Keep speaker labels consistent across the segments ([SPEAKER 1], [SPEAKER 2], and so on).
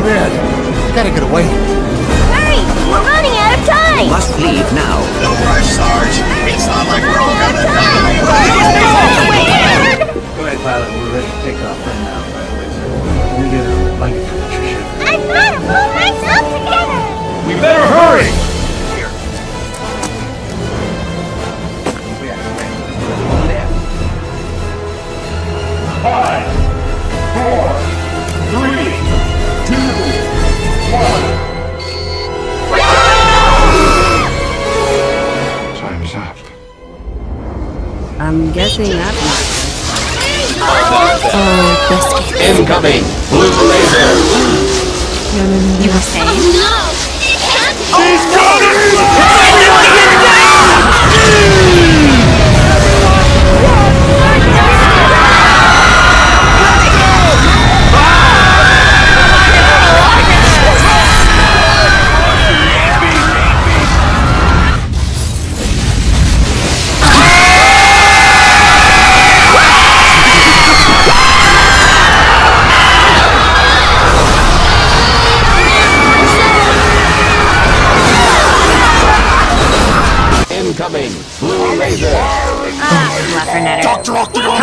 [SPEAKER 1] man. Gotta get away.
[SPEAKER 2] Hurry! We're running out of time!
[SPEAKER 3] Must leave now.
[SPEAKER 4] No rush, Sarge. It's not like we're all gonna die.
[SPEAKER 1] Go ahead, pilot. We're ready to take off right now. We get a blanket for your ship.
[SPEAKER 2] I've got to pull myself together!
[SPEAKER 1] We better hurry! Here. Five, four, three, two, one. Time's up.
[SPEAKER 5] I'm guessing that
[SPEAKER 4] Incoming. Blue laser.
[SPEAKER 5] you were saying.
[SPEAKER 4] She's coming! Incoming. Blue laser.
[SPEAKER 5] Fluffernutter.
[SPEAKER 4] Dr. Octagon.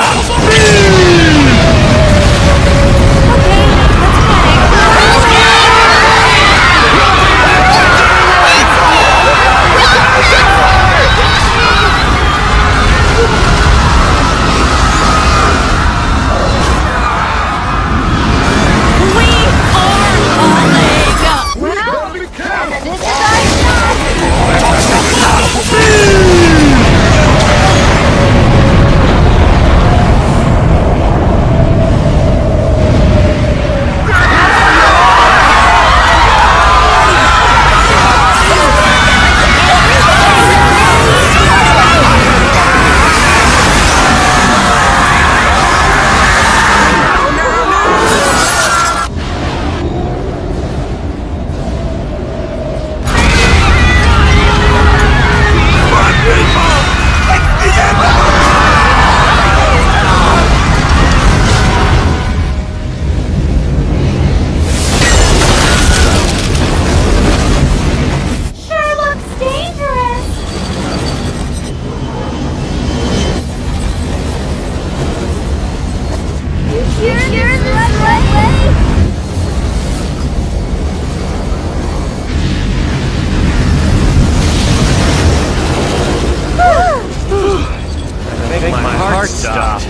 [SPEAKER 1] My heart stopped.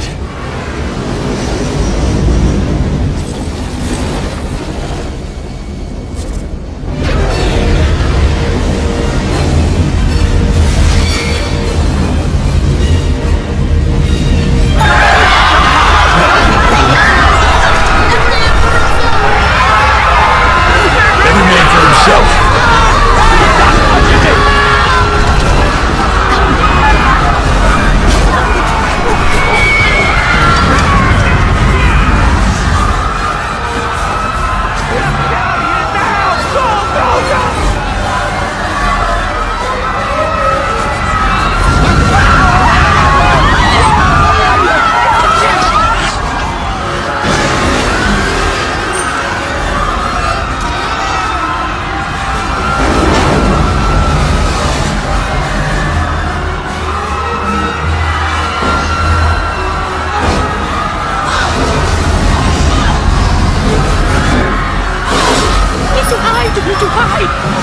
[SPEAKER 1] Every man for himself.
[SPEAKER 2] It's too high!